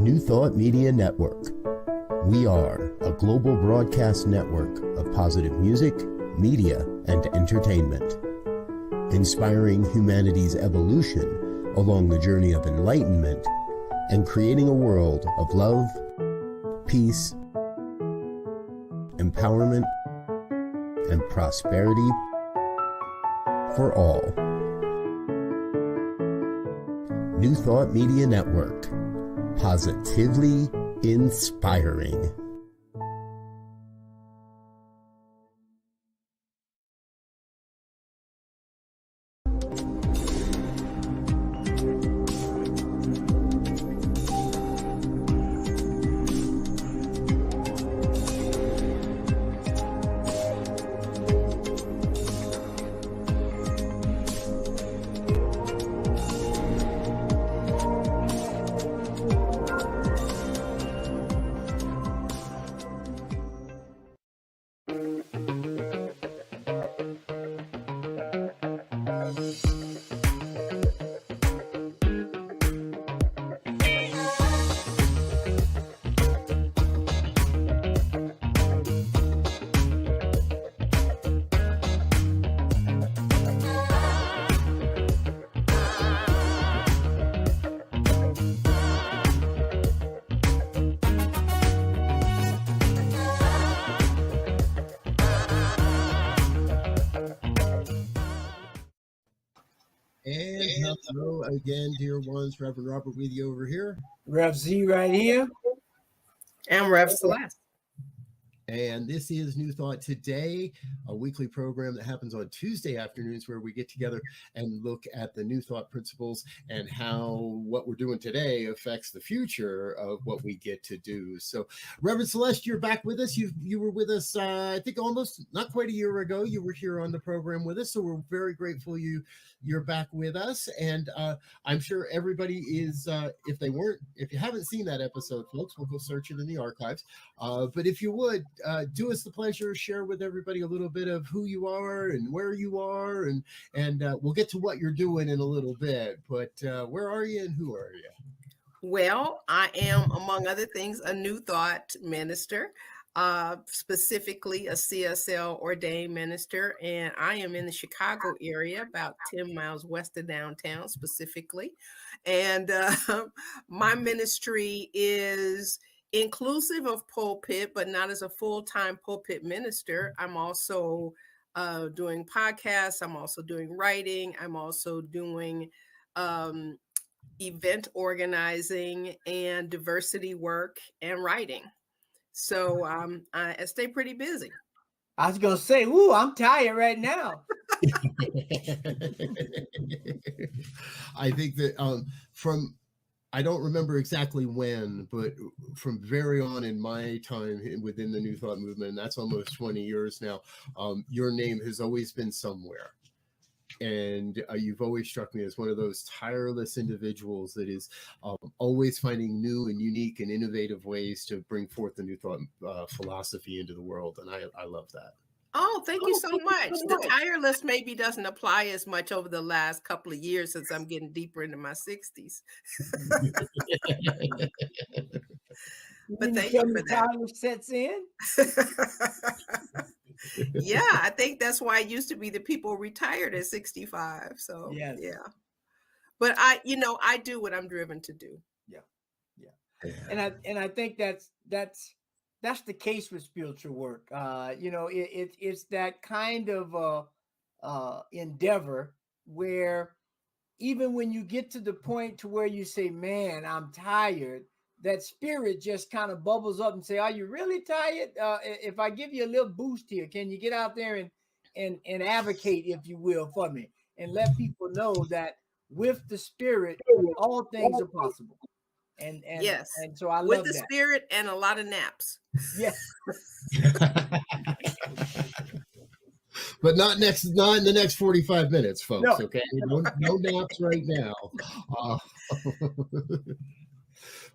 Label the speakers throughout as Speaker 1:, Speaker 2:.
Speaker 1: New Thought Media Network. We are a global broadcast network of positive music, media, and entertainment, inspiring humanity's evolution along the journey of enlightenment and creating a world of love, peace, empowerment, and prosperity for all. New Thought Media Network. Positively inspiring. And hello again, dear ones. Reverend Robert with you over here.
Speaker 2: Rev Brz right here.
Speaker 3: And Rev Celeste.
Speaker 1: And this is New Thought Today, a weekly program that happens on Tuesday afternoons where we get together and look at the New Thought principles and how what we're doing today affects the future of what we get to do. So, Reverend Celeste, you're back with us. You were with us, I think, almost not quite a year ago. You were here on the program with us, so we're very grateful you're back with us. And I'm sure everybody is, if you haven't seen that episode, folks, we'll go search it in the archives. But if you would, do us the pleasure, share with everybody a little bit of who you are and where you are, and we'll get to what you're doing in a little bit. But where are you and who are you?
Speaker 3: Well, I am, among other things, a New Thought minister, specifically a CSL ordained minister, and I am in the Chicago area, about 10 miles west of downtown specifically. And my ministry is inclusive of pulpit, but not as a full-time pulpit minister. I'm also doing podcasts. I'm also doing writing. I'm also doing event organizing and diversity work and writing. So I stay pretty busy.
Speaker 2: I was going to say, ooh, I'm tired right now.
Speaker 1: I think that I don't remember exactly when, but from very on in my time within the New Thought movement, and that's almost 20 years now, your name has always been somewhere. And you've always struck me as one of those tireless individuals that is always finding new and unique and innovative ways to bring forth the New Thought philosophy into the world. And I love that.
Speaker 3: Oh, thank you so much. The tireless maybe doesn't apply as much over the last couple of years since I'm getting deeper into my 60s. But thank you for that.
Speaker 2: Tireless sets in.
Speaker 3: Yeah, I think that's why it used to be that people retired at 65. So
Speaker 2: yes.
Speaker 3: Yeah. But I do what I'm driven to do.
Speaker 2: Yeah. And I think that's the case with spiritual work. It's that kind of endeavor where even when you get to the point to where you say, man, I'm tired, that spirit just kind of bubbles up and say, are you really tired? If I give you a little boost here, can you get out there and advocate, if you will, for me, and let people know that with the spirit, all things are possible. And
Speaker 3: yes,
Speaker 2: and so I love
Speaker 3: with the
Speaker 2: that.
Speaker 3: spirit and a lot of naps.
Speaker 2: Yes.
Speaker 1: But not in the next 45 minutes, folks.
Speaker 2: No.
Speaker 1: Okay, no naps right now.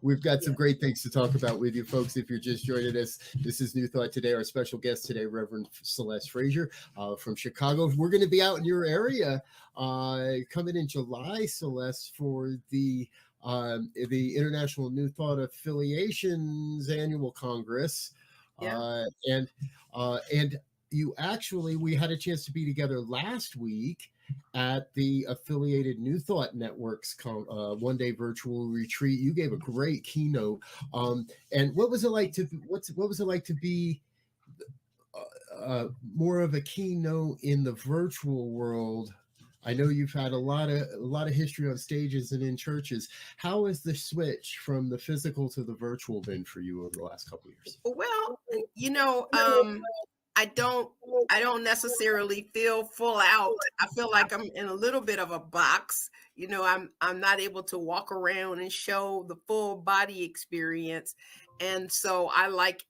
Speaker 1: We've got some great things to talk about with you, folks. If you're just joining us, this is New Thought Today. Our special guest today, Reverend Celeste Frazier from Chicago. We're going to be out in your area coming in July, Celeste, for the the International New Thought Affiliations Annual Congress.
Speaker 3: Yeah.
Speaker 1: And you actually, we had a chance to be together last week at the Affiliated New Thought Networks one-day virtual retreat. You gave a great keynote. And what was it like to be more of a keynote in the virtual world? I know you've had a lot of history on stages and in churches. How has the switch from the physical to the virtual been for you over the last couple of years?
Speaker 3: Well, I don't necessarily feel full out. I feel like I'm in a little bit of a box. I'm not able to walk around and show the full body experience. And so I like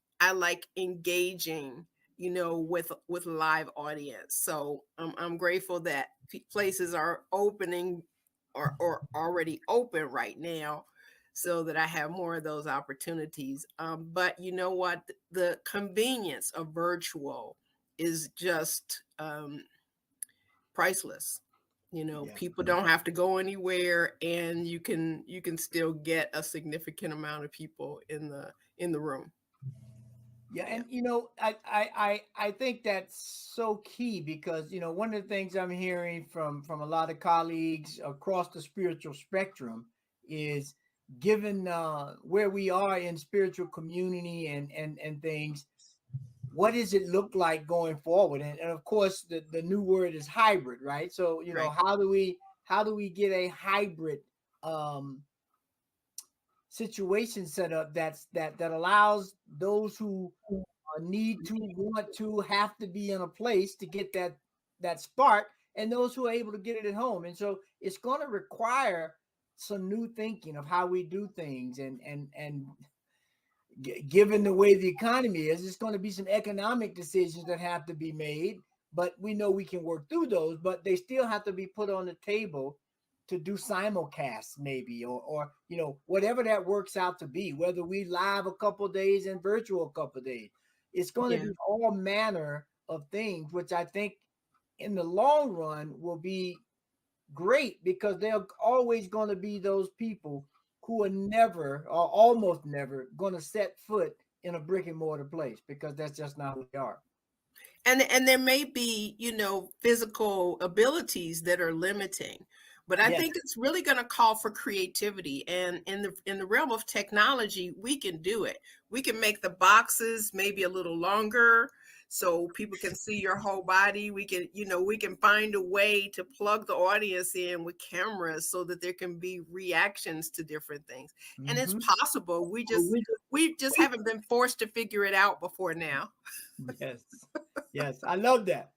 Speaker 3: engaging, with live audience. So I'm grateful that places are opening or already open right now, so that I have more of those opportunities. But you know what? The convenience of virtual is just priceless. People don't have to go anywhere, and you can still get a significant amount of people in the room.
Speaker 2: Yeah, and I think that's so key because one of the things I'm hearing from a lot of colleagues across the spiritual spectrum is, given where we are in spiritual community and things, what does it look like going forward? And of course, the new word is hybrid, right? So
Speaker 3: Right.
Speaker 2: how do we get a hybrid situation set up that allows those who need to, want to, have to be in a place to get that spark, and those who are able to get it at home. And so it's going to require some new thinking of how we do things, and given the way the economy is, it's going to be some economic decisions that have to be made, but we know we can work through those, but they still have to be put on the table to do simulcasts maybe, or whatever that works out to be, whether we live a couple of days and virtual a couple of days. It's going to be all manner of things, which I think in the long run will be great, because they're always going to be those people who are never, or almost never, going to set foot in a brick and mortar place, because that's just not who they are.
Speaker 3: And there may be, physical abilities that are limiting, but I think it's really going to call for creativity. And in the realm of technology, we can do it. We can make the boxes maybe a little longer so people can see your whole body. We can find a way to plug the audience in with cameras so that there can be reactions to different things. And it's possible. We just haven't been forced to figure it out before now.
Speaker 2: Yes, I love that.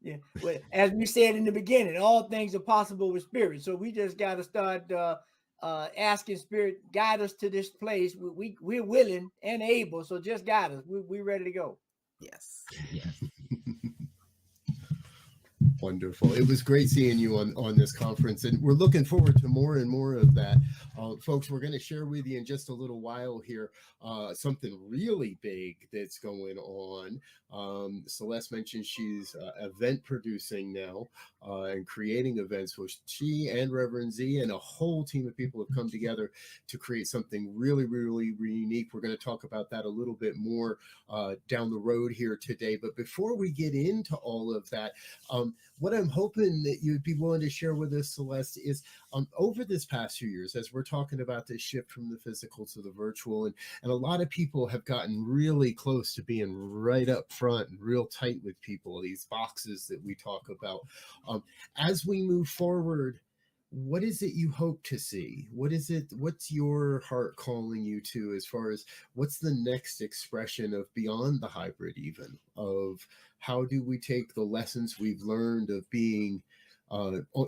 Speaker 2: Yeah, well, as we said in the beginning, all things are possible with spirit. So we just got to start asking spirit, guide us to this place. We're willing and able, so just guide us. We're ready to go.
Speaker 3: Yes.
Speaker 1: Wonderful. It was great seeing you on this conference, and we're looking forward to more and more of that. Folks, we're going to share with you in just a little while here something really big that's going on. Celeste mentioned she's event producing now and creating events. So she and Reverend Z and a whole team of people have come together to create something really, really, really unique. We're going to talk about that a little bit more down the road here today. But before we get into all of that, what I'm hoping that you'd be willing to share with us, Celeste, is over this past few years, as we're talking about this shift from the physical to the virtual, and a lot of people have gotten really close to being right up front and real tight with people, these boxes that we talk about. As we move forward, what is it you hope to see? What's your heart calling you to, as far as what's the next expression of beyond the hybrid, even of how do we take the lessons we've learned of being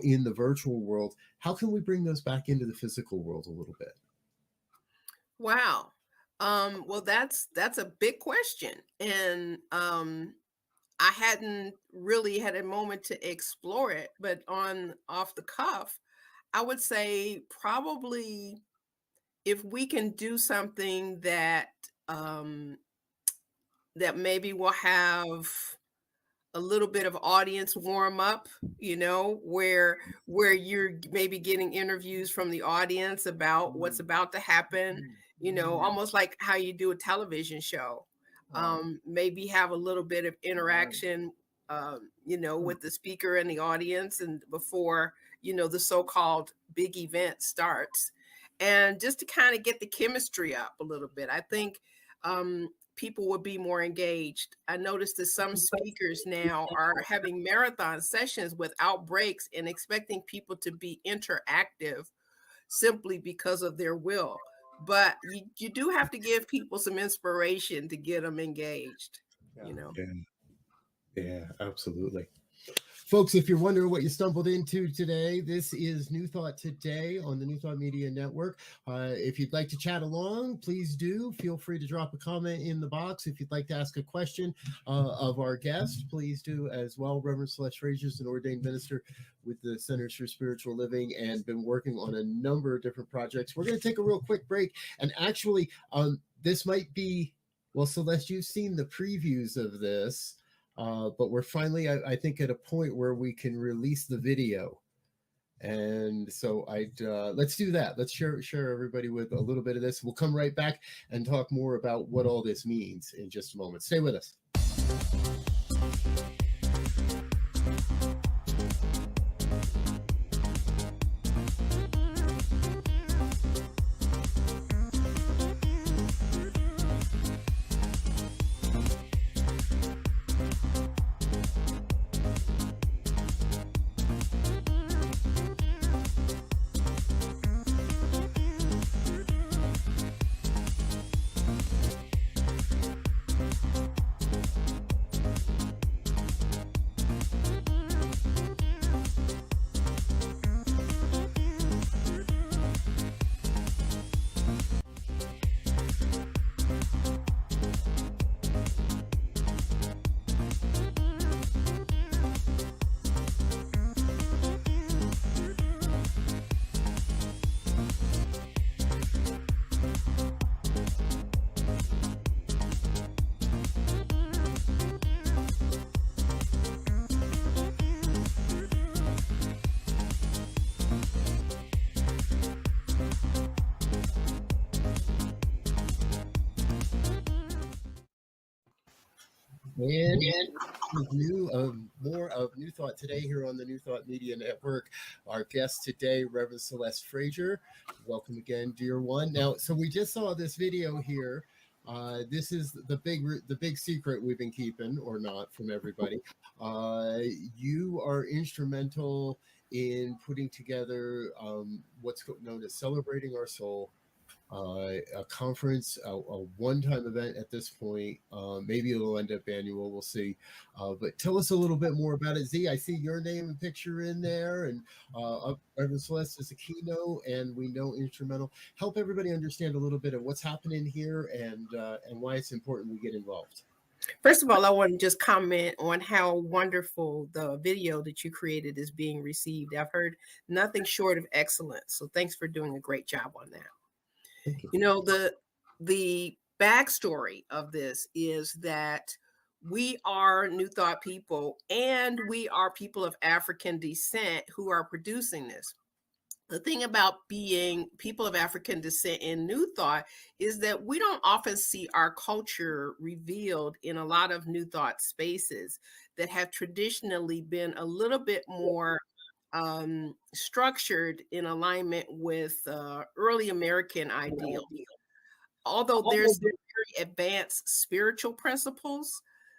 Speaker 1: in the virtual world? How can we bring those back into the physical world a little bit?
Speaker 3: Wow. Well, that's a big question. And I hadn't really had a moment to explore it, but off the cuff, I would say probably if we can do something that that maybe will have a little bit of audience warm up, where you're maybe getting interviews from the audience about what's about to happen, almost like how you do a television show. Maybe have a little bit of interaction, with the speaker and the audience, and before, the so-called big event starts, and just to kind of get the chemistry up a little bit. I think people would be more engaged. I noticed that some speakers now are having marathon sessions without breaks and expecting people to be interactive simply because of their will. But you do have to give people some inspiration to get them engaged,
Speaker 1: Yeah, absolutely. Folks, if you're wondering what you stumbled into today, this is New Thought Today on the New Thought Media Network. If you'd like to chat along, please do. Feel free to drop a comment in the box. If you'd like to ask a question of our guest, please do as well. Reverend Celeste Frazier is an ordained minister with the Centers for Spiritual Living and been working on a number of different projects. We're going to take a real quick break. And actually, this might be, well, Celeste, you've seen the previews of this. But we're finally, I think, at a point where we can release the video. And so let's do that. Let's share everybody with a little bit of this. We'll come right back and talk more about what all this means in just a moment. Stay with us. And more of New Thought Today here on the New Thought Media Network. Our guest today, Reverend Celeste Frazier. Welcome again, dear one. Now, so we just saw this video here. This is the big secret we've been keeping, or not, from everybody. You are instrumental in putting together what's known as Celebrating Our Soul. A conference, a one-time event at this point. Maybe it'll end up annual, we'll see. But tell us a little bit more about it. Z, I see your name and picture in there, and Reverend Celeste is a keynote, and we know instrumental. Help everybody understand a little bit of what's happening here and why it's important we get involved.
Speaker 3: First of all, I want to just comment on how wonderful the video that you created is being received. I've heard nothing short of excellent. So thanks for doing a great job on that. The backstory of this is that we are New Thought people, and we are people of African descent who are producing this. The thing about being people of African descent in New Thought is that we don't often see our culture revealed in a lot of New Thought spaces that have traditionally been a little bit more structured in alignment with early American ideals. Although there's very advanced spiritual principles,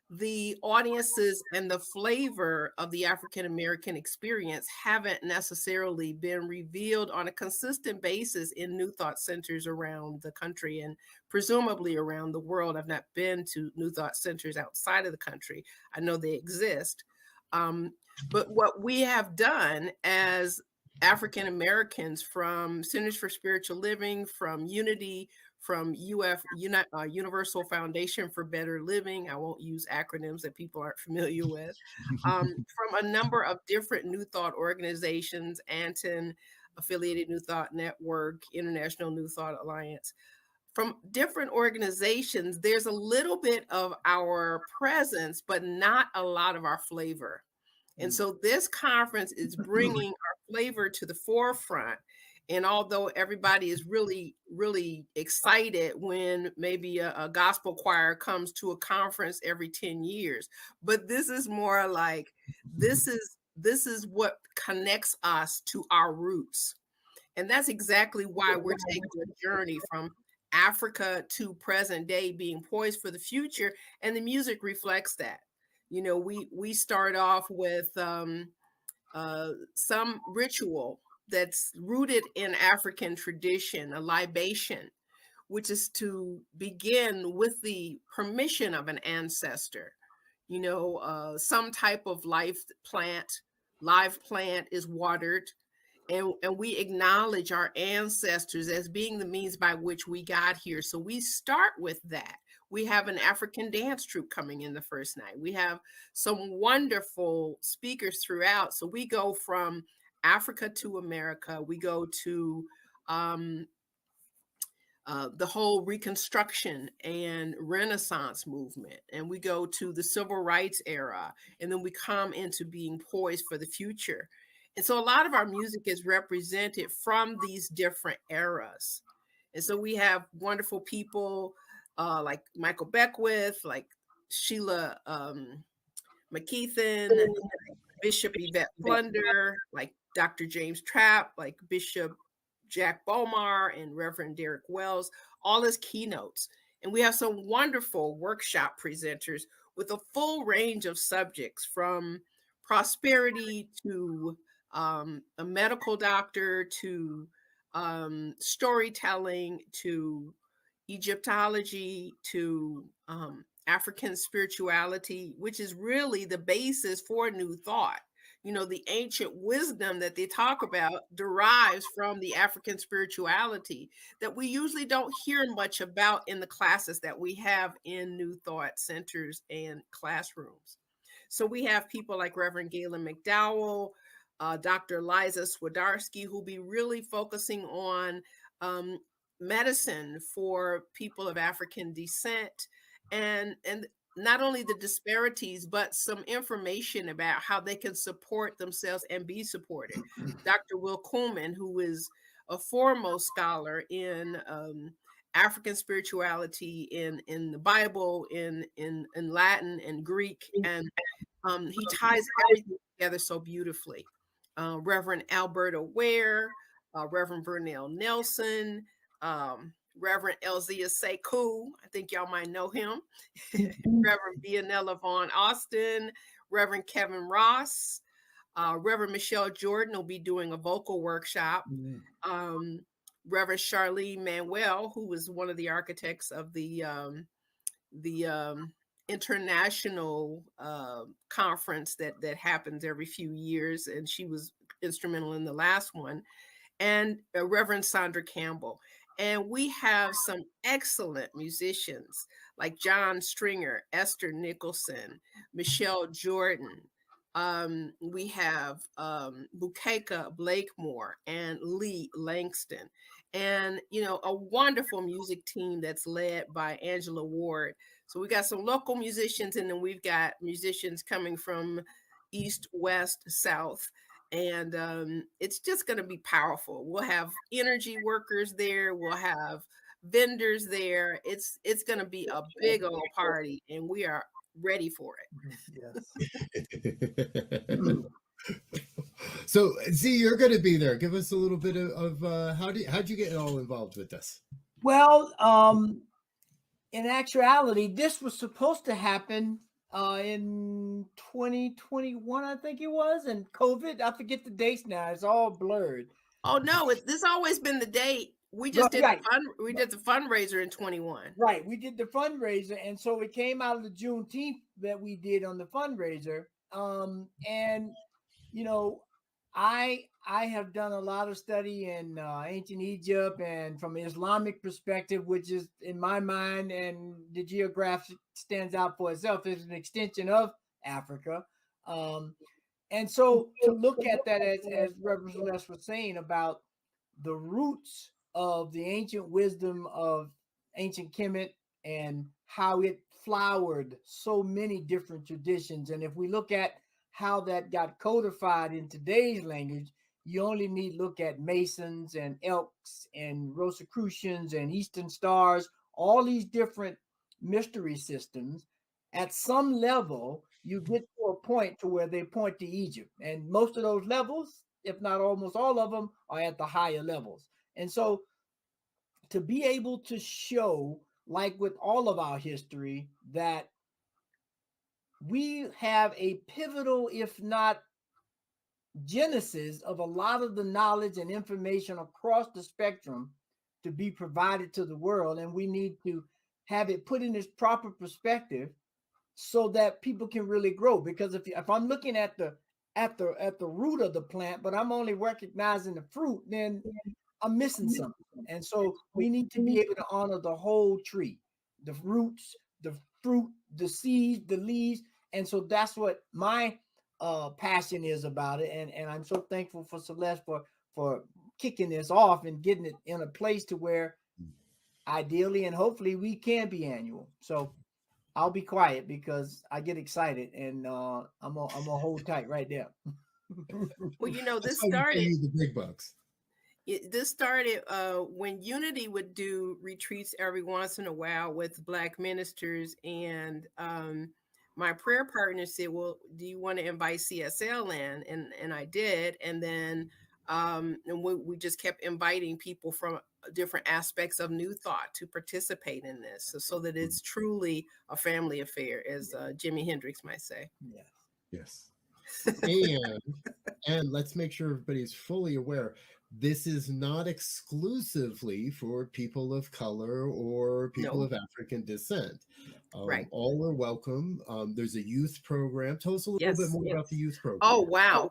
Speaker 3: the audiences and the flavor of the African American experience haven't necessarily been revealed on a consistent basis in New Thought centers around the country and presumably around the world. I've not been to New Thought centers outside of the country. I know they exist. But what we have done as African Americans from Centers for Spiritual Living, from Unity, from Universal Foundation for Better Living, I won't use acronyms that people aren't familiar with, from a number of different New Thought organizations, Anton, Affiliated New Thought Network, International New Thought Alliance. from different organizations, there's a little bit of our presence, but not a lot of our flavor. And so this conference is bringing our flavor to the forefront. And although everybody is really, really excited when maybe a gospel choir comes to a conference every 10 years, but this is more like, this is what connects us to our roots. And that's exactly why we're taking a journey from Africa to present day, being poised for the future. And the music reflects that. You know, we start off with some ritual that's rooted in African tradition, a libation, which is to begin with the permission of an ancestor. You know, some type of live plant is watered, and we acknowledge our ancestors as being the means by which we got here. So we start with that. We have an African dance troupe coming in the first night. We have some wonderful speakers throughout. So we go from Africa to America. We go to the whole Reconstruction and Renaissance movement, and we go to the Civil Rights era, and then we come into being poised for the future. And so a lot of our music is represented from these different eras. And so we have wonderful people like Michael Beckwith, like Sheila McKeithen, Bishop Yvette Plunder, like Dr. James Trapp, like Bishop Jack Bomar and Reverend Derek Wells, all as keynotes. And we have some wonderful workshop presenters with a full range of subjects, from prosperity to a medical doctor, to storytelling, to Egyptology, to African spirituality, which is really the basis for New Thought. You know, the ancient wisdom that they talk about derives from the African spirituality that we usually don't hear much about in the classes that we have in New Thought centers and classrooms. So we have people like Reverend Galen McDowell, Dr. Liza Swidarski, who'll be really focusing on medicine for people of African descent, and not only the disparities, but some information about how they can support themselves and be supported. Dr. Will Kuhlman, who is a foremost scholar in African spirituality, in the Bible, in Latin and Greek, and he ties everything together so beautifully. Reverend Alberta Ware, Reverend Vernell Nelson, Reverend Elzia Sekou, I think y'all might know him, Reverend Vianella Vaughn Austin, Reverend Kevin Ross, Reverend Michelle Jordan will be doing a vocal workshop. Reverend Charlene Manuel, who was one of the architects of the international conference that happens every few years, and she was instrumental in the last one, and Reverend Sandra Campbell. And we have some excellent musicians like John Stringer, Esther Nicholson, Michelle Jordan. We have Bukeka Blakemore and Lee Langston. And, you know, a wonderful music team that's led by Angela Ward. So we got some local musicians, and then we've got musicians coming from East, West, South. And it's just going to be powerful. We'll have energy workers there. We'll have vendors there. It's going to be a big old party, and we are ready for it.
Speaker 1: Yes. So, Z, you're going to be there. Give us a little bit of how'd you get all involved with this?
Speaker 2: Well, in actuality, this was supposed to happen in 2021, I think it was, and COVID. I forget the dates now; it's all blurred.
Speaker 3: Oh no, this always been the date. We just did we did the fundraiser in 21.
Speaker 2: Right, we did the fundraiser, and so it came out of the Juneteenth that we did on the fundraiser. And you know, I have done a lot of study in ancient Egypt, and from an Islamic perspective, which is in my mind, and the geographic stands out for itself, is an extension of Africa. And so to look at that, as Reverend Celeste was saying about the roots of the ancient wisdom of ancient Kemet and how it flowered so many different traditions. And if we look at how that got codified in today's language, you only need look at Masons and Elks and Rosicrucians and Eastern Stars, all these different mystery systems. At some level, you get to a point to where they point to Egypt. And most of those levels, if not almost all of them, are at the higher levels. And so to be able to show, like with all of our history, that we have a pivotal, if not genesis, of a lot of the knowledge and information across the spectrum to be provided to the world, and we need to have it put in its proper perspective so that people can really grow. Because if I'm looking at the root of the plant, but I'm only recognizing the fruit, then I'm missing something. And so we need to be able to honor the whole tree, the roots, the fruit, the seeds, the leaves. And so that's what my passion is about it. And I'm so thankful for Celeste for kicking this off and getting it in a place to where ideally and hopefully we can be annual. So I'll be quiet because I get excited, and I'm gonna hold tight right there.
Speaker 3: Well, you know,
Speaker 1: That's why we pay you the big bucks.
Speaker 3: This started when Unity would do retreats every once in a while with Black ministers, and my prayer partner said, "Well, do you want to invite CSL in?" And I did, and then and we just kept inviting people from different aspects of New Thought to participate in this, so that it's truly a family affair, as Jimi Hendrix might say.
Speaker 1: Yes. And let's make sure everybody's fully aware, this is not exclusively for people of color or people of African descent.
Speaker 3: Right.
Speaker 1: All are welcome. There's a youth program. Tell us a little bit more about the youth program.
Speaker 3: Oh, wow.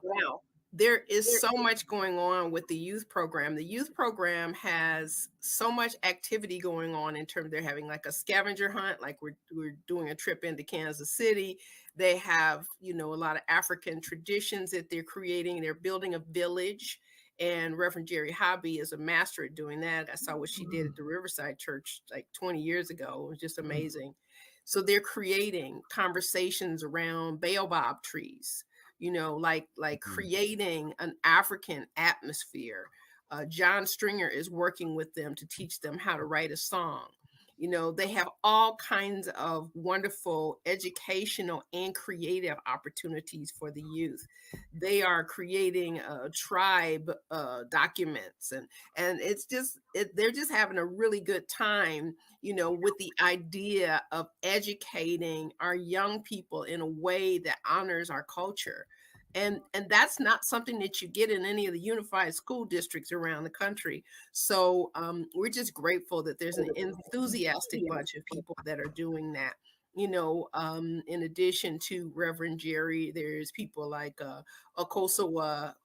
Speaker 3: There is so much going on with the youth program. The youth program has so much activity going on in terms, they're having like a scavenger hunt, like we're doing a trip into Kansas City. They have, you know, a lot of African traditions that they're creating. They're building a village, and Reverend Jerry Hobby is a master at doing that. I saw what she did at the Riverside Church like 20 years ago. It was just amazing. So they're creating conversations around baobab trees, you know, like creating an African atmosphere. John Stringer is working with them to teach them how to write a song. You know, they have all kinds of wonderful educational and creative opportunities for the youth. They are creating tribe documents, and it's just they're just having a really good time, you know, with the idea of educating our young people in a way that honors our culture. And that's not something that you get in any of the unified school districts around the country. So we're just grateful that there's an enthusiastic bunch of people that are doing that. You know, in addition to Reverend Jerry, there's people like Okosawa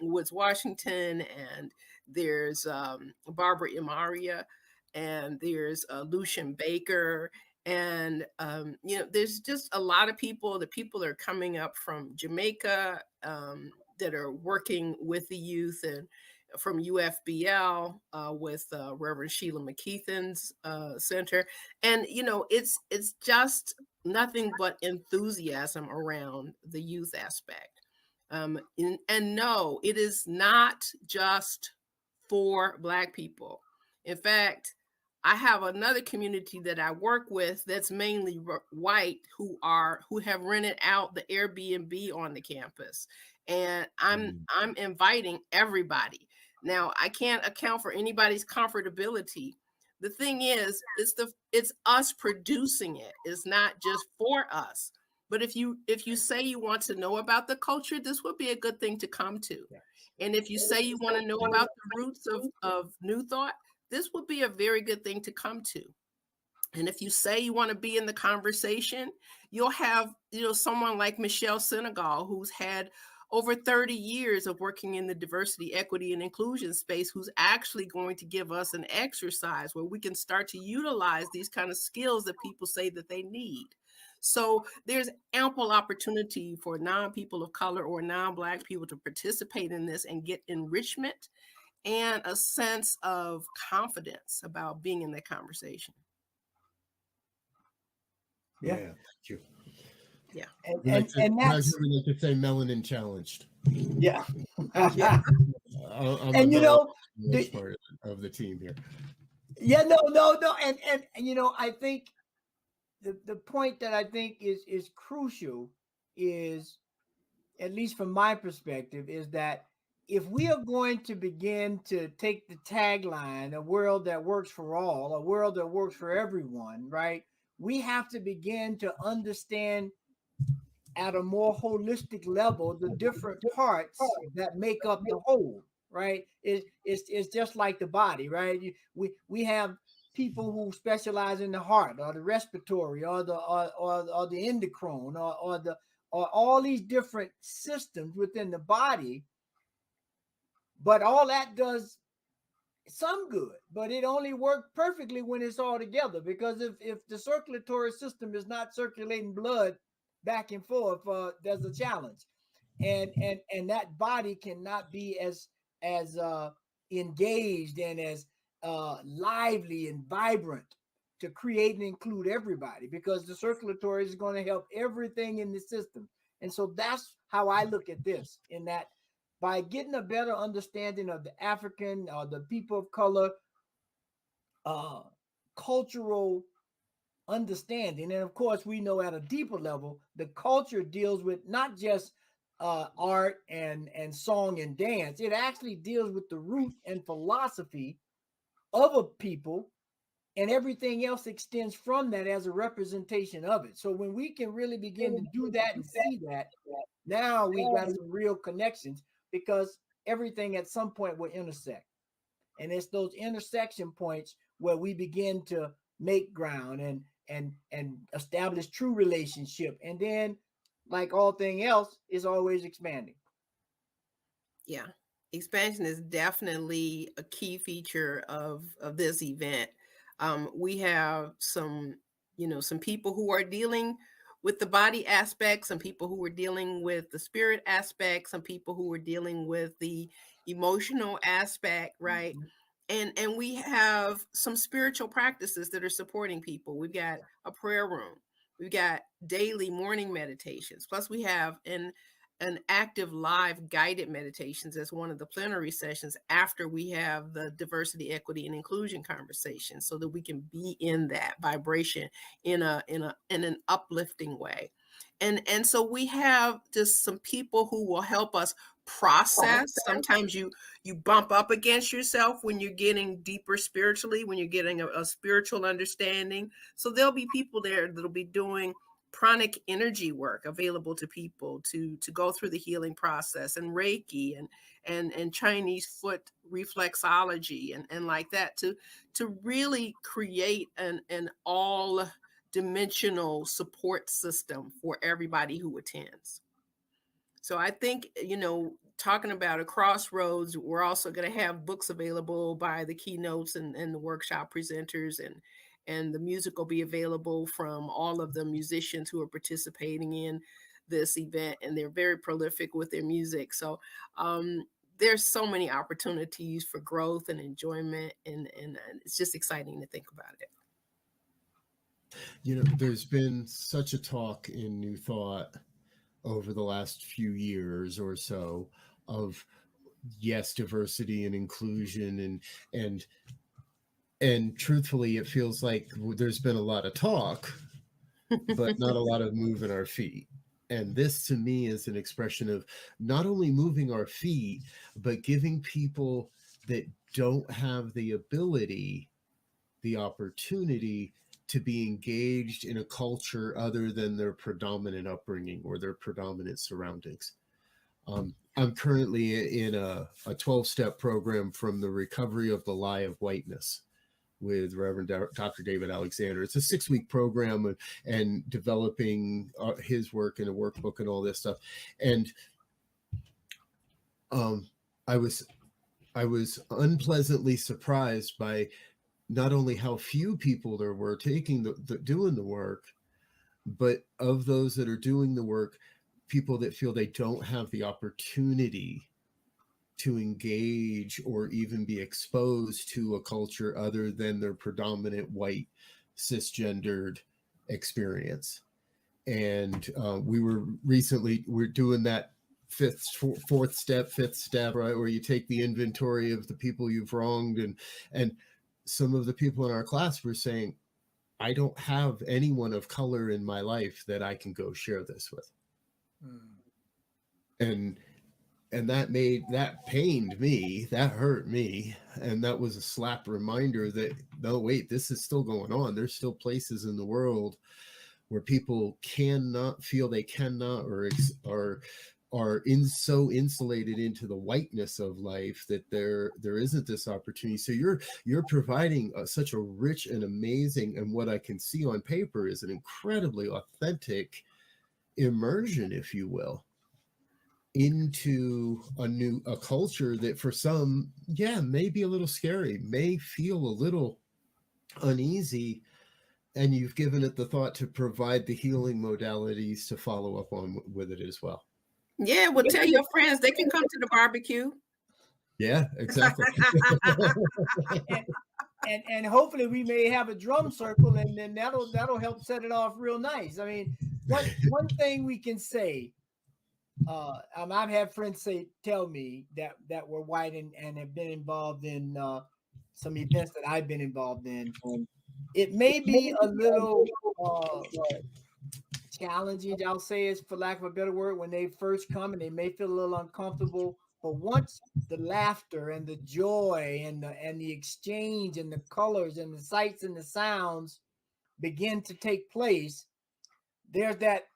Speaker 3: Woods Washington, and there's Barbara Imaria, and there's Lucian Baker. And, you know, there's just a lot of people. The people are coming up from Jamaica that are working with the youth, and from UFBL with Reverend Sheila McKeithen's center. And, you know, it's just nothing but enthusiasm around the youth aspect. And no, it is not just for Black people. In fact, I have another community that I work with that's mainly white who have rented out the Airbnb on the campus, and I'm inviting everybody. Now, I can't account for anybody's comfortability. The thing is, it's us producing it. It's not just for us. But if you say you want to know about the culture, this would be a good thing to come to. And if you say you want to know about the roots of New Thought, this would be a very good thing to come to. And if you say you want to be in the conversation, you'll have, you know, someone like Michelle Senegal, who's had over 30 years of working in the diversity, equity, and inclusion space, who's actually going to give us an exercise where we can start to utilize these kind of skills that people say that they need. So there's ample opportunity for non-people of color or non-Black people to participate in this and get enrichment. and a sense of confidence about being in that conversation.
Speaker 1: Yeah, thank you.
Speaker 3: Yeah.
Speaker 2: And that's
Speaker 1: we like to say melanin challenged.
Speaker 2: Yeah.
Speaker 3: Yeah.
Speaker 1: I'm
Speaker 2: And you know,
Speaker 1: this part of the team here.
Speaker 2: Yeah, no. And you know, I think the point that I think is crucial is, at least from my perspective, is that if we are going to begin to take the tagline, a world that works for all, a world that works for everyone, right? We have to begin to understand at a more holistic level the different parts that make up the whole, right? It's just like the body, right? We have people who specialize in the heart or the respiratory or the endocrine or all these different systems within the body, but all that does some good, but it only works perfectly when it's all together, because if the circulatory system is not circulating blood back and forth, there's a challenge, and that body cannot be as engaged and as lively and vibrant to create and include everybody, because the circulatory is going to help everything in the system. And so that's how I look at this, in that by getting a better understanding of the African or the people of color cultural understanding. And of course, we know at a deeper level, the culture deals with not just art and song and dance. It actually deals with the root and philosophy of a people, and everything else extends from that as a representation of it. So when we can really begin to do that and see that, now we got some real connections, because everything at some point will intersect. And it's those intersection points where we begin to make ground and establish true relationship. And then, like all thing else, is always expanding.
Speaker 3: Yeah. Expansion is definitely a key feature of this event. We have some people who are dealing with the body aspect, some people who are dealing with the spirit aspect, some people who are dealing with the emotional aspect, right?
Speaker 2: Mm-hmm.
Speaker 3: And we have some spiritual practices that are supporting people. We've got a prayer room. We've got daily morning meditations. Plus we have an active live guided meditations as one of the plenary sessions after we have the diversity, equity, and inclusion conversation, so that we can be in that vibration in an uplifting way. And so we have just some people who will help us process. Sometimes you bump up against yourself when you're getting deeper spiritually, when you're getting a spiritual understanding. So there'll be people there that'll be doing pranic energy work available to people to go through the healing process, and Reiki and Chinese foot reflexology and like that, to really create an all dimensional support system for everybody who attends. So I think, talking about a crossroads, we're also going to have books available by the keynotes and the workshop presenters, and the music will be available from all of the musicians who are participating in this event, and they're very prolific with their music. So there's so many opportunities for growth and enjoyment, and it's just exciting to think about it.
Speaker 1: There's been such a talk in New Thought over the last few years or so of, yes, diversity and inclusion, and truthfully, it feels like there's been a lot of talk, but not a lot of moving our feet. And this, to me, is an expression of not only moving our feet, but giving people that don't have the ability, the opportunity to be engaged in a culture other than their predominant upbringing or their predominant surroundings. I'm currently in a 12-step program from the Recovery of the Lie of Whiteness with Reverend Dr. David Alexander. It's a 6-week program and developing his work in a workbook and all this stuff. And I was unpleasantly surprised by not only how few people there were taking doing the work, but of those that are doing the work, people that feel they don't have the opportunity to engage or even be exposed to a culture other than their predominant white cisgendered experience. And we're doing that fifth step, right, where you take the inventory of the people you've wronged, and some of the people in our class were saying, I don't have anyone of color in my life that I can go share this with. And that pained me, that hurt me, and that was a slap reminder that, no, wait, this is still going on. There's still places in the world where people cannot feel they cannot, or are so insulated into the whiteness of life that there isn't this opportunity. So you're providing such a rich and amazing, and what I can see on paper is an incredibly authentic immersion, if you will, into a culture that for some, may be a little scary, may feel a little uneasy, and you've given it the thought to provide the healing modalities to follow up on with it as well.
Speaker 3: Yeah, well, tell your friends they can come to the barbecue.
Speaker 1: Yeah, exactly.
Speaker 2: and hopefully we may have a drum circle, and then that'll help set it off real nice. I mean, one thing we can say, I've had friends tell me that were white and have been involved in some events that I've been involved in. It may be a little challenging, I'll say, is for lack of a better word, when they first come, and they may feel a little uncomfortable. But once the laughter and the joy and the exchange and the colors and the sights and the sounds begin to take place, there's that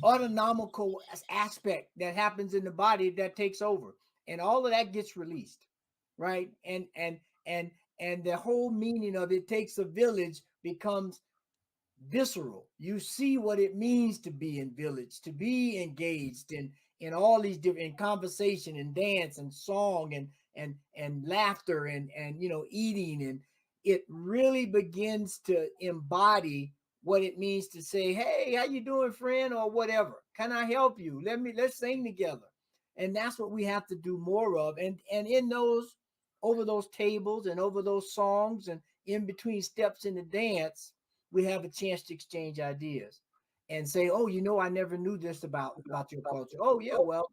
Speaker 2: autonomical aspect that happens in the body that takes over, and all of that gets released, right? And the whole meaning of it takes a village becomes visceral. You see what it means to be in village, to be engaged in all these different conversation and dance and song and laughter and eating, and it really begins to embody what it means to say, hey, how you doing, friend, or whatever. Can I help you? Let's sing together. And that's what we have to do more of. And in those, over those tables and over those songs and in between steps in the dance, we have a chance to exchange ideas and say, oh, I never knew this about your culture. Oh, yeah, well,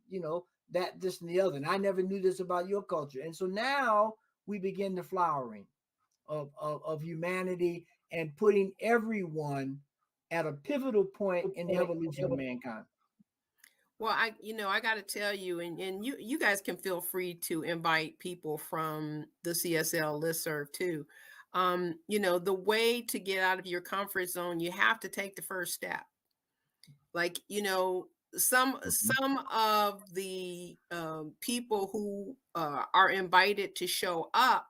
Speaker 2: that, this, and the other. And I never knew this about your culture. And so now we begin the flowering of humanity and putting everyone at a pivotal point in the evolution of mankind.
Speaker 3: Well, I got to tell you, and you guys can feel free to invite people from the CSL listserv too. The way to get out of your comfort zone, you have to take the first step. Like, some of the people who are invited to show up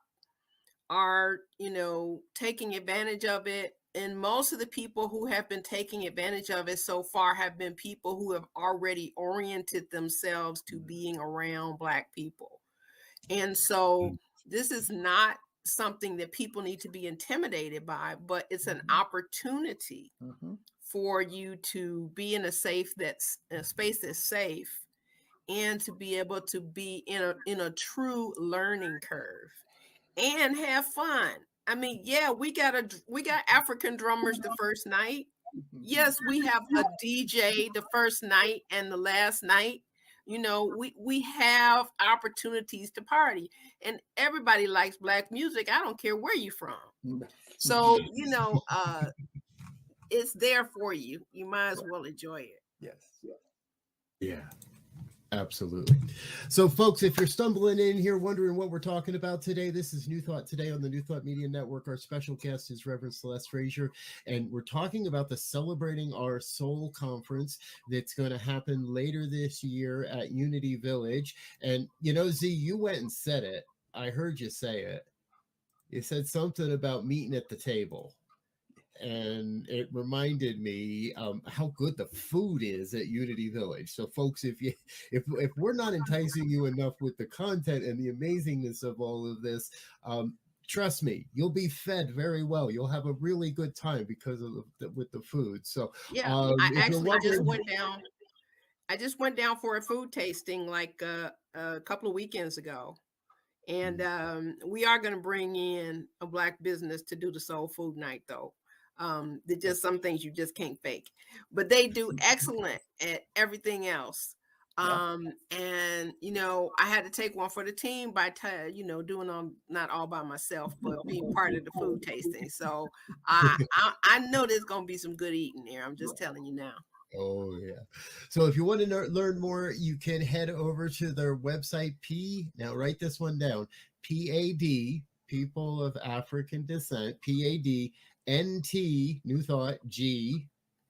Speaker 3: are, taking advantage of it. And most of the people who have been taking advantage of it so far have been people who have already oriented themselves to being around Black people. And so this is not something that people need to be intimidated by, but it's an opportunity for you to be in a space that's safe, and to be able to be in a true learning curve and have fun. I mean, yeah, we got African drummers the first night. Yes, we have a DJ the first night and the last night. We have opportunities to party, and everybody likes Black music. I don't care where you're from. So, it's there for you. You might as well enjoy it.
Speaker 2: Yes.
Speaker 1: Yeah. Absolutely. So, folks, if you're stumbling in here wondering what we're talking about today, this is New Thought Today on the New Thought Media Network. Our special guest is Reverend Celeste Frazier, and we're talking about the Celebrating Our Soul conference that's going to happen later this year at Unity Village. And, Z, you went and said it. I heard you say it. You said something about meeting at the table. And it reminded me how good the food is at Unity Village. So, folks, if we're not enticing you enough with the content and the amazingness of all of this, trust me, you'll be fed very well. You'll have a really good time because of with the food. So,
Speaker 3: yeah, I just went down. I just went down for a food tasting like a couple of weekends ago. And we are going to bring in a Black business to do the soul food night, though. There's just some things you just can't fake, but they do excellent at everything else. And I had to take one for the team by doing them not all by myself, but being part of the food tasting. So I know there's gonna be some good eating there. I'm just telling you now.
Speaker 1: Oh yeah. So if you want to learn more, you can head over to their website. Now write this one down. PAD, People of African Descent. PAD NT, New Thought G.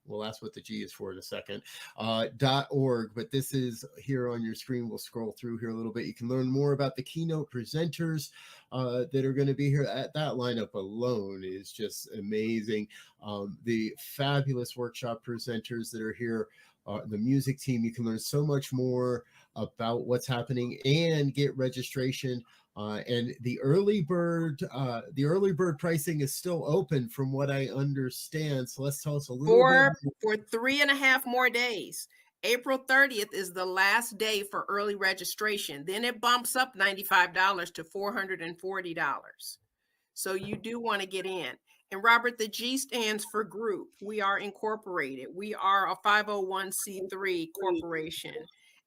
Speaker 1: We'll ask what the G is for in a second. .org, but this is here on your screen. We'll scroll through here a little bit. You can learn more about the keynote presenters that are going to be here. That lineup alone is just amazing. The fabulous workshop presenters that are here, the music team. You can learn so much more about what's happening and get registration. And the early bird pricing is still open, from what I understand. So let's tell us a little bit
Speaker 3: for 3.5 more days. April 30th is the last day for early registration. Then it bumps up $95 to $440. So you do want to get in. And Robert, the G stands for group. We are incorporated. We are a 501c3 corporation.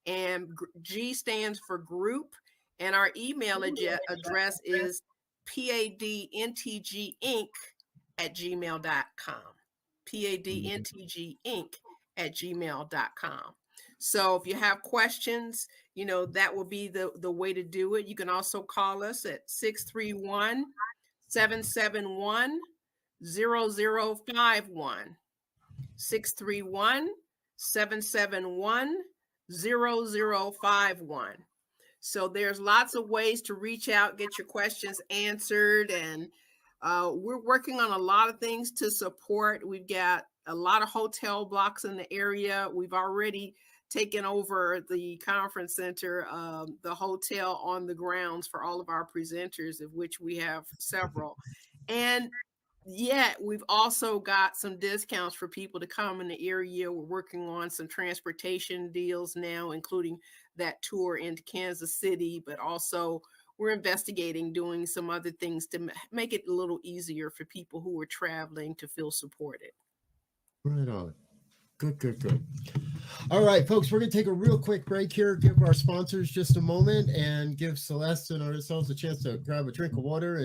Speaker 3: And G stands for group. And our email address is padntginc@gmail.com. padntginc@gmail.com. So if you have questions, that will be the way to do it. You can also call us at 631-771-0051. 631-771-0051. So there's lots of ways to reach out, get your questions answered. And we're working on a lot of things to support. We've got a lot of hotel blocks in the area. We've already taken over the conference center, the hotel on the grounds for all of our presenters, of which we have several. And yet we've also got some discounts for people to come in the area. We're working on some transportation deals now, including that tour into Kansas City, but also we're investigating doing some other things to make it a little easier for people who are traveling to feel supported.
Speaker 1: Right on. Good. All right, folks, we're going to take a real quick break here, give our sponsors just a moment, and give Celeste and ourselves a chance to grab a drink of water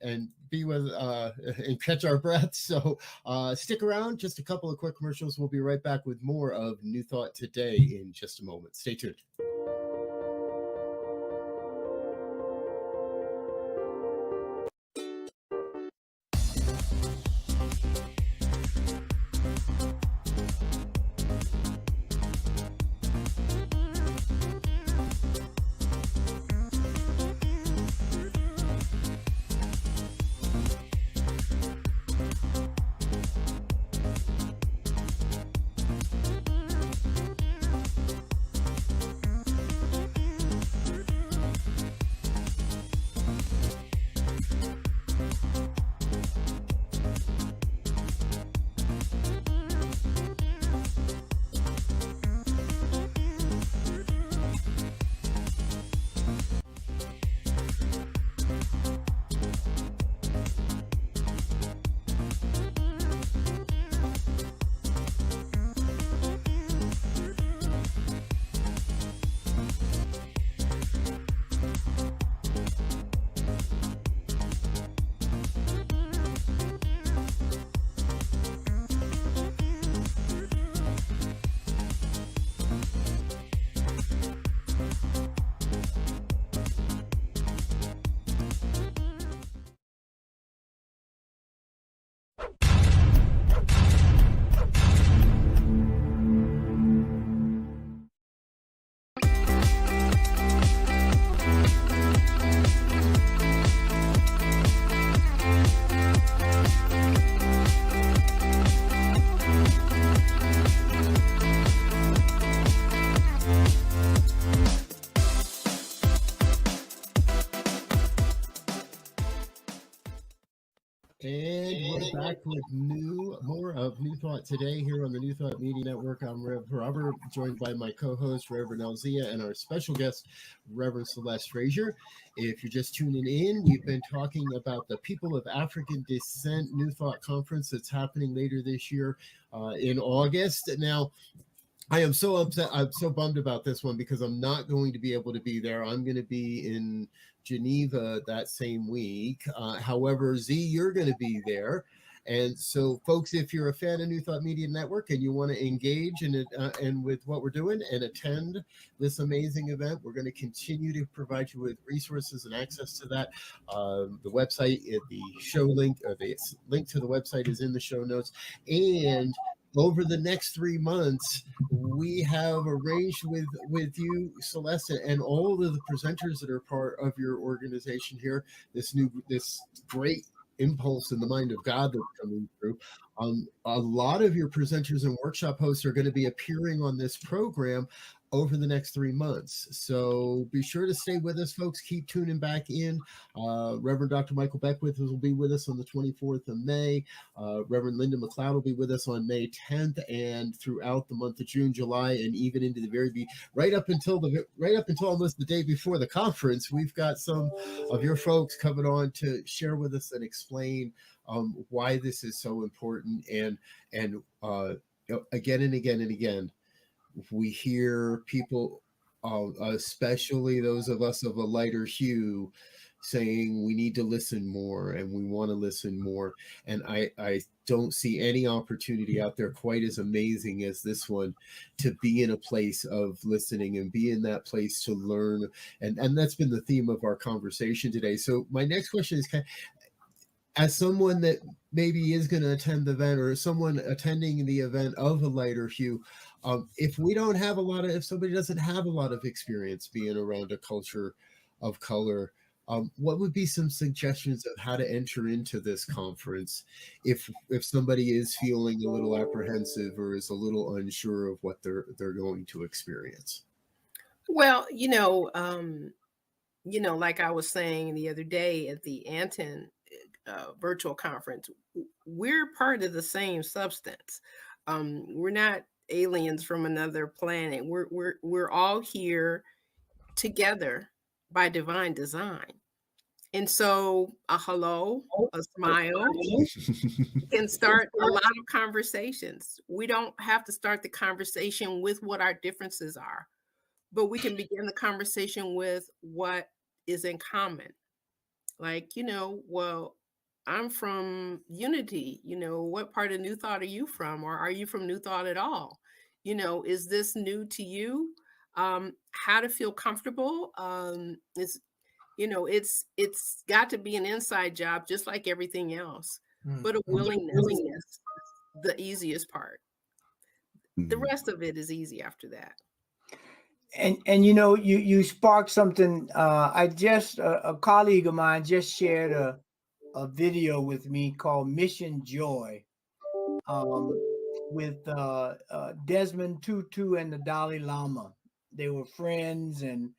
Speaker 1: and be with and catch our breath. So stick around, just a couple of quick commercials. We'll be right back with more of New Thought Today in just a moment. Stay tuned. back with more of New Thought today here on the New Thought Media Network. I'm Rev Brz, joined by my co-host Reverend and our special guest, Reverend Celeste Frazier. If you're just tuning in, we've been talking about the People of African Descent New Thought Conference that's happening later this year in August. Now, I am so upset. I'm so bummed about this one because I'm not going to be able to be there. I'm going to be in Geneva that same week. However, Z, you're going to be there. And so, folks, if you're a fan of New Thought Media Network and you want to engage in it and with what we're doing and attend this amazing event, we're going to continue to provide you with resources and access to that. The website, the show link, or the link to the website is in the show notes. And over the next 3 months, we have arranged with you, Celeste, and all of the presenters that are part of your organization here, this great impulse in the mind of God that's coming through. A lot of your presenters and workshop hosts are going to be appearing on this program over the next 3 months. So be sure to stay with us, folks. Keep tuning back in. Reverend Dr. Michael Beckwith will be with us on the 24th of May. Reverend Linda McLeod will be with us on May 10th and throughout the month of June, July, and even into the right up until almost the day before the conference. We've got some of your folks coming on to share with us and explain why this is so important. And again and again and again, we hear people, especially those of us of a lighter hue, saying we need to listen more and we want to listen more. And I don't see any opportunity out there quite as amazing as this one to be in a place of listening and be in that place to learn. And that's been the theme of our conversation today. So my next question is, as someone that maybe is going to attend the event or someone attending the event of a lighter hue, if somebody doesn't have a lot of experience being around a culture of color, what would be some suggestions of how to enter into this conference if somebody is feeling a little apprehensive or is a little unsure of what they're going to experience?
Speaker 3: Well, like I was saying the other day at the Anton virtual conference, we're part of the same substance. We're not aliens from another planet. We're all here together by divine design. And so a hello, a smile can start a lot of conversations. We don't have to start the conversation with what our differences are, but we can begin the conversation with what is in common. Like, well, I'm from Unity. What part of New Thought are you from? Or are you from New Thought at all? Is this new to you? How to feel comfortable? It's got to be an inside job, just like everything else. But a willingness is the easiest part. The rest of it is easy after that.
Speaker 2: And you sparked something. A colleague of mine just shared a video with me called Mission Joy, with Desmond Tutu and the Dalai Lama. They were friends, and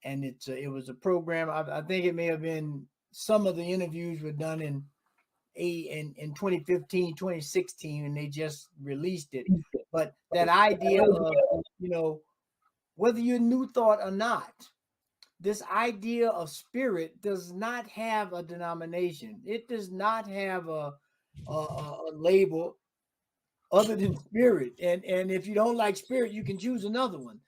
Speaker 2: it was a program. I think it may have been, some of the interviews were done in 2015, 2016, and they just released it. But that idea of, whether you're New Thought or not, this idea of spirit does not have a denomination. It does not have a label other than spirit. And if you don't like spirit, you can choose another one.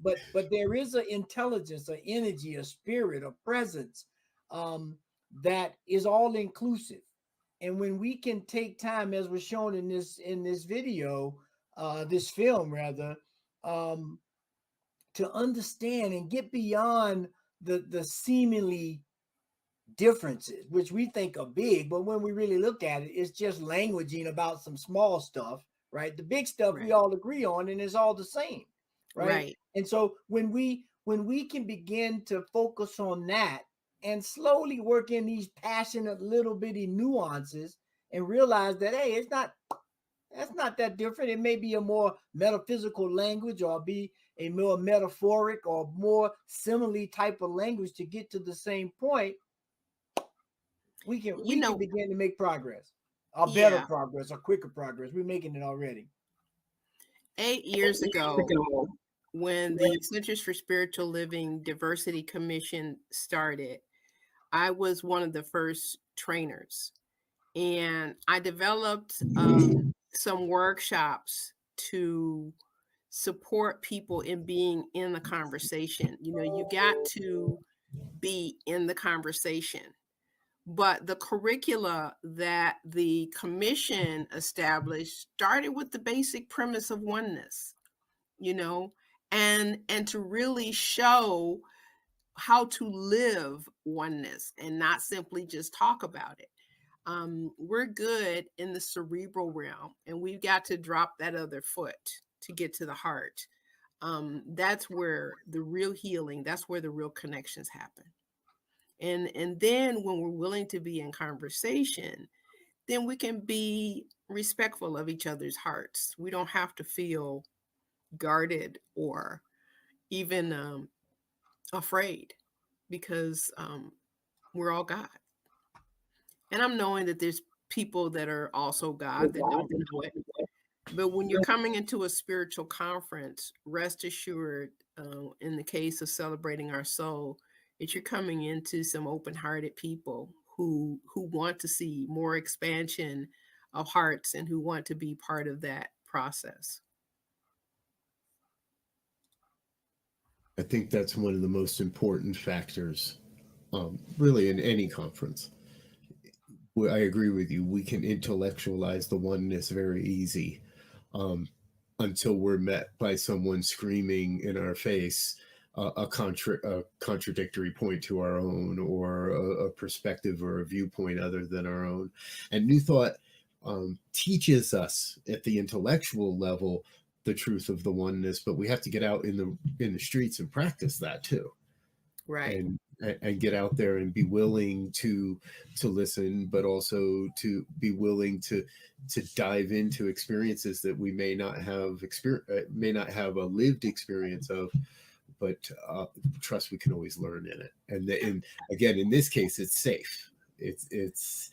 Speaker 2: But there is an intelligence, an energy, a spirit, a presence that is all inclusive. And when we can take time, as was shown in this video, this film rather, to understand and get beyond the seemingly differences, which we think are big, but when we really look at it, it's just languaging about some small stuff, right? The big stuff we all agree on, and it's all the same, right? And so when we can begin to focus on that and slowly work in these passionate little bitty nuances and realize that, hey, that's not that different. It may be a more metaphysical language, or be a more metaphoric or more simile type of language to get to the same point. We can begin to make progress. or better
Speaker 3: Yeah.
Speaker 2: progress or quicker progress. We're making it already.
Speaker 3: 8 years ago, when the Centers for Spiritual Living Diversity Commission started, I was one of the first trainers, and I developed some workshops to support people in being in the conversation. You know, you got to be in the conversation. But the curricula that the commission established started with the basic premise of oneness, you know, and to really show how to live oneness and not simply just talk about it. We're good in the cerebral realm, and we've got to drop that other foot to get to the heart. That's where the real healing, that's where the real connections happen. And then when we're willing to be in conversation, then we can be respectful of each other's hearts. We don't have to feel guarded or even afraid, because we're all God. And I'm knowing that there's people that are also God that don't know it. But when you're coming into a spiritual conference, rest assured, in the case of celebrating our soul, that you're coming into some open-hearted people who want to see more expansion of hearts and who want to be part of that process.
Speaker 1: I think that's one of the most important factors, really, in any conference. I agree with you. We can intellectualize the oneness very easy, until we're met by someone screaming in our face a contradictory point to our own, or a perspective or a viewpoint other than our own. And New Thought teaches us at the intellectual level the truth of the oneness, but we have to get out in the streets and practice that too.
Speaker 3: Right.
Speaker 1: And get out there and be willing to listen, but also to be willing to dive into experiences that we may not have a lived experience of, but trust we can always learn in it. And again, in this case, it's safe. It's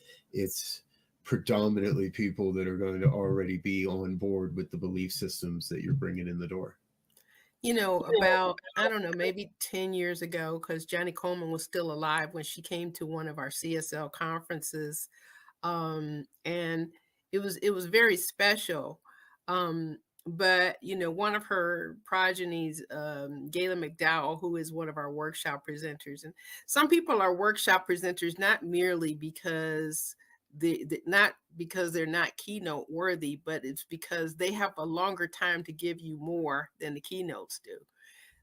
Speaker 1: predominantly people that are going to already be on board with the belief systems that you're bringing in the door.
Speaker 3: You know, about, I don't know, maybe 10 years ago, because Johnny Coleman was still alive when she came to one of our CSL conferences. And it was very special. But, you know, one of her progenies, Gayla McDowell, who is one of our workshop presenters. And some people are workshop presenters not merely because not because they're not keynote worthy, but it's because they have a longer time to give you more than the keynotes do.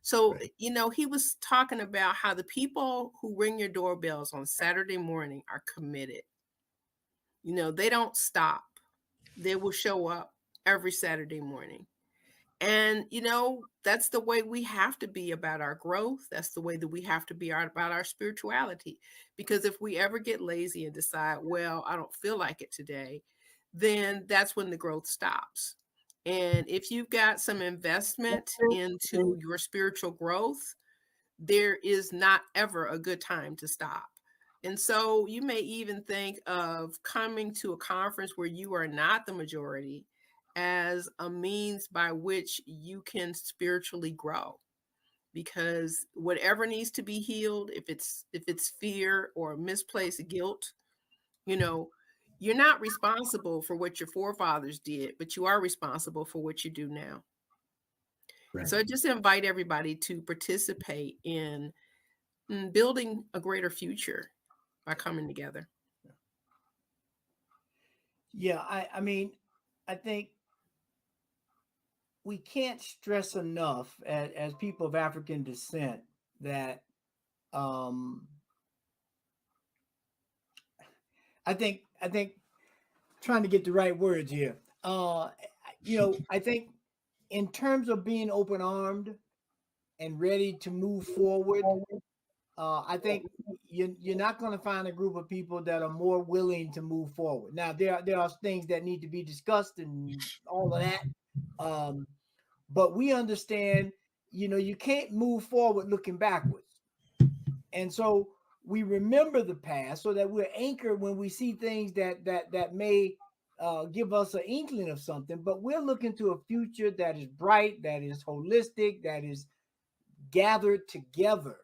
Speaker 3: So,
Speaker 1: Right.
Speaker 3: You know, he was talking about how the people who ring your doorbells on Saturday morning are committed. You know, they don't stop. They will show up every Saturday morning. And, you know, that's the way we have to be about our growth. That's the way that we have to be about our spirituality. Because if we ever get lazy and decide, well, I don't feel like it today, then that's when the growth stops. And if you've got some investment into your spiritual growth, there is not ever a good time to stop. And so you may even think of coming to a conference where you are not the majority as a means by which you can spiritually grow, because whatever needs to be healed, if it's fear or misplaced guilt, you know, you're not responsible for what your forefathers did, but you are responsible for what you do now.
Speaker 1: Right.
Speaker 3: So I just invite everybody to participate in building a greater future by coming together.
Speaker 2: Yeah, I mean, I think we can't stress enough as people of African descent that I think trying to get the right words here. You know, I think in terms of being open armed and ready to move forward, I think you're not going to find a group of people that are more willing to move forward. Now, there are things that need to be discussed and all of that. But we understand, you know, you can't move forward looking backwards. And so we remember the past so that we're anchored when we see things that may give us an inkling of something, but we're looking to a future that is bright, that is holistic, that is gathered together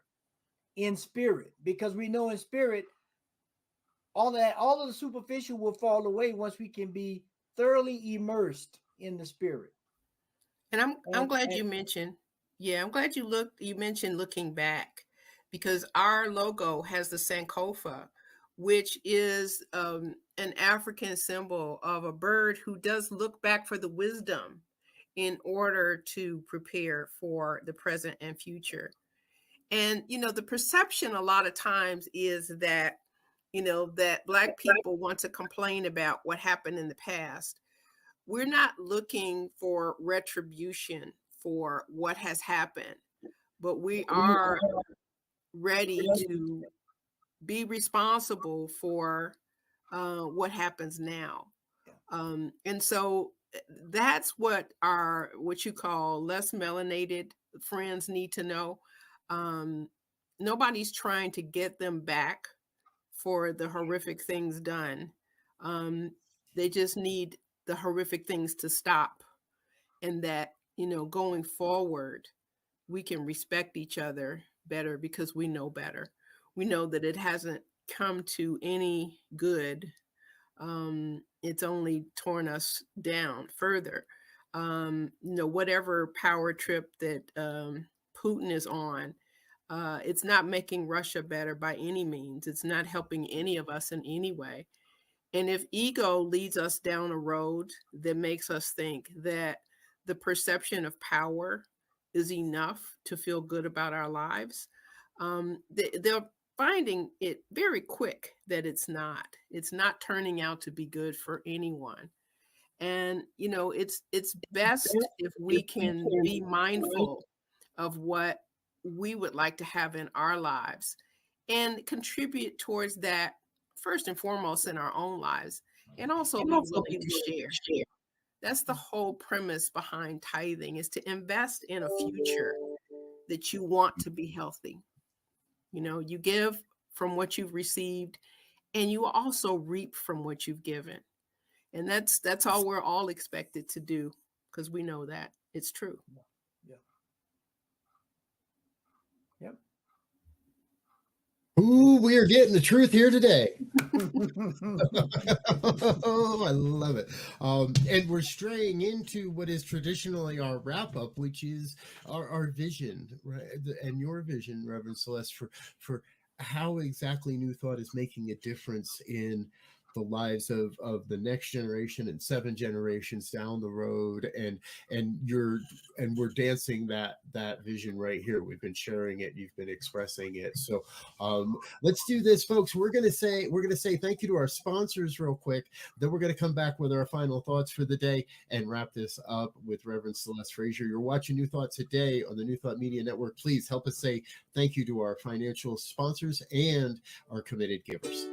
Speaker 2: in spirit, because we know in spirit all of the superficial will fall away once we can be thoroughly immersed in the spirit.
Speaker 3: And I'm glad you mentioned, I'm glad you mentioned looking back, because our logo has the Sankofa, which is an African symbol of a bird who does look back for the wisdom in order to prepare for the present and future. And, the perception a lot of times is that, that Black people want to complain about what happened in the past. We're not looking for retribution for what has happened, but we are ready to be responsible for what happens now. And so that's what you call less melanated friends need to know. Nobody's trying to get them back for the horrific things done. They just need the horrific things to stop, and that, going forward, we can respect each other better because we know better. We know that it hasn't come to any good. It's only torn us down further. Whatever power trip that Putin is on, it's not making Russia better by any means. It's not helping any of us in any way. And if ego leads us down a road that makes us think that the perception of power is enough to feel good about our lives, they're finding it very quick that it's not. It's not turning out to be good for anyone. And, it's best if we can be mindful of what we would like to have in our lives and contribute towards that first and foremost in our own lives, and also be willing to share. That's the whole premise behind tithing, is to invest in a future that you want to be healthy. You give from what you've received, and you also reap from what you've given. And that's all we're all expected to do, because we know that it's true.
Speaker 2: Yep.
Speaker 1: Ooh, we are getting the truth here today. Oh, I love it. And we're straying into what is traditionally our wrap up, which is our vision, right? And your vision, Reverend Celeste, for how exactly New Thought is making a difference in the lives of the next generation and 7 generations down the road, and we're dancing that vision right here. We've been sharing it, you've been expressing it. So let's do this, folks. We're gonna say thank you to our sponsors real quick, then we're gonna come back with our final thoughts for the day and wrap this up with Reverend Celeste Frazier. You're watching New Thought today on the New Thought Media Network. Please help us say thank you to our financial sponsors and our committed givers.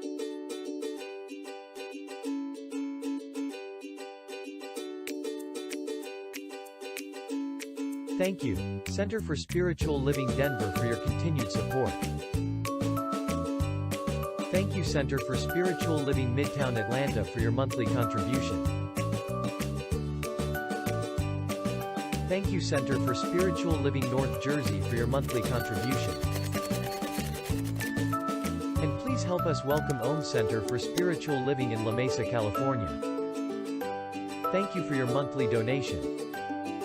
Speaker 4: Thank you, Center for Spiritual Living Denver, for your continued support. Thank you, Center for Spiritual Living Midtown Atlanta, for your monthly contribution. Thank you, Center for Spiritual Living North Jersey, for your monthly contribution. And please help us welcome OM Center for Spiritual Living in La Mesa, California. Thank you for your monthly donation.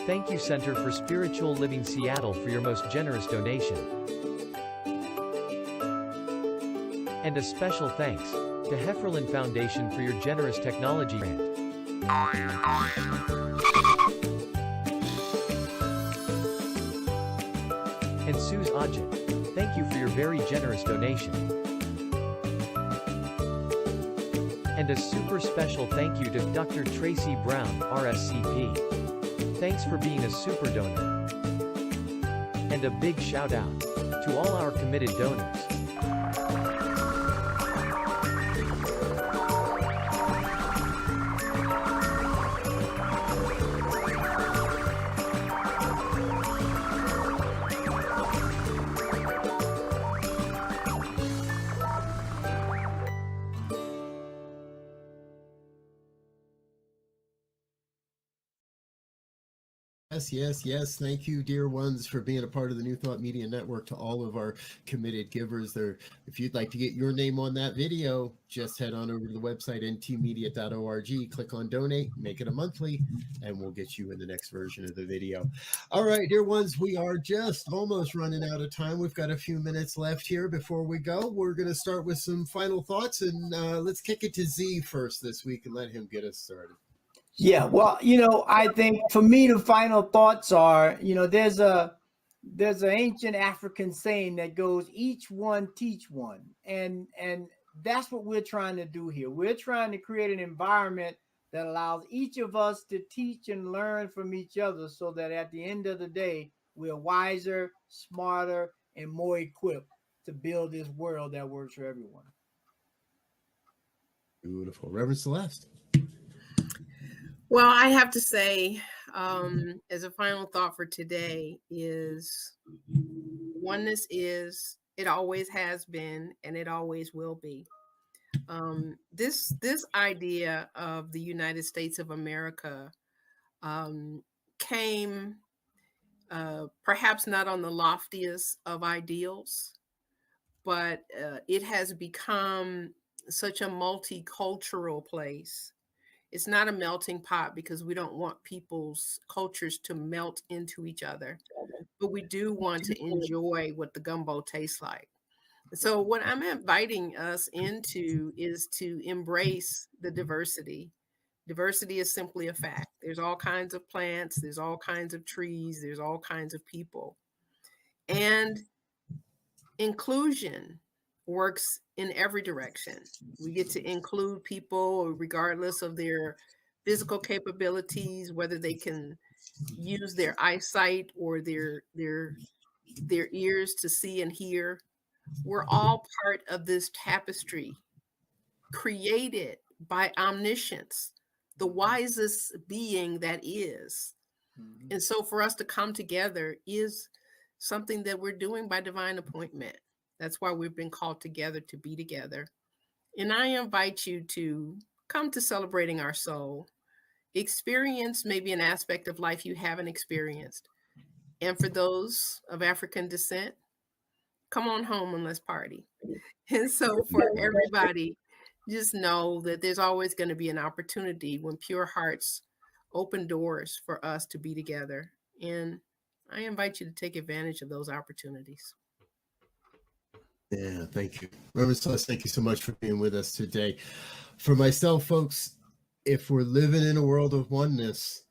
Speaker 4: Thank you, Center for Spiritual Living Seattle, for your most generous donation. And a special thanks to Hefferlin Foundation for your generous technology grant. And Suze Ajit, thank you for your very generous donation. And a super special thank you to Dr. Tracy Brown, RSCP. Thanks for being a super donor. And a big shout out to all our committed donors.
Speaker 1: Yes, yes, yes. Thank you, dear ones, for being a part of the New Thought Media Network. To all of our committed givers there, if you'd like to get your name on that video, just head on over to the website ntmedia.org, click on donate, make it a monthly, and we'll get you in the next version of the video. All right, dear ones, we are just almost running out of time. We've got a few minutes left here before we go. We're going to start with some final thoughts, and let's kick it to Z first this week and let him get us started.
Speaker 2: Yeah, well, I think for me the final thoughts are, there's an ancient African saying that goes, each one teach one. And that's what we're trying to do here. We're trying to create an environment that allows each of us to teach and learn from each other so that at the end of the day, we're wiser, smarter, and more equipped to build this world that works for everyone.
Speaker 1: Beautiful. Reverend Celeste.
Speaker 3: Well, I have to say, as a final thought for today, is oneness is, it always has been, and it always will be. This idea of the United States of America came perhaps not on the loftiest of ideals, but it has become such a multicultural place. It's not a melting pot because we don't want people's cultures to melt into each other, but we do want to enjoy what the gumbo tastes like. So what I'm inviting us into is to embrace the diversity. Diversity is simply a fact. There's all kinds of plants, there's all kinds of trees, there's all kinds of people. And inclusion works in every direction. We get to include people regardless of their physical capabilities, whether they can use their eyesight or their ears to see and hear. We're all part of this tapestry created by omniscience, the wisest being that is. Mm-hmm. And so for us to come together is something that we're doing by divine appointment. That's why we've been called together to be together. And I invite you to come to Celebrating Our Soul, experience maybe an aspect of life you haven't experienced. And for those of African descent, come on home and let's party. And so for everybody, just know that there's always going to be an opportunity when pure hearts open doors for us to be together. And I invite you to take advantage of those opportunities.
Speaker 1: Yeah, thank you. Reverend Celeste, thank you so much for being with us today. For myself, folks, if we're living in a world of oneness,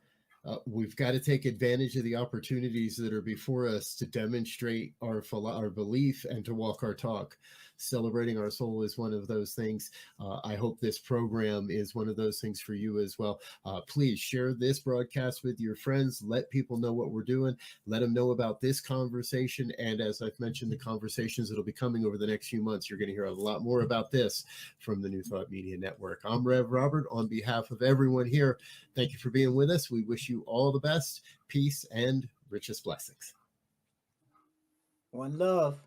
Speaker 1: we've got to take advantage of the opportunities that are before us to demonstrate our belief and to walk our talk. Celebrating Our Soul is one of those things. I hope this program is one of those things for you as well. Please share this broadcast with your friends. Let people know what we're doing. Let them know about this conversation. And as I've mentioned, the conversations that'll be coming over the next few months, you're going to hear a lot more about this from the New Thought Media Network. I'm Rev Robert. On behalf of everyone here, thank you for being with us. We wish you all the best, peace, and richest blessings.
Speaker 2: One love.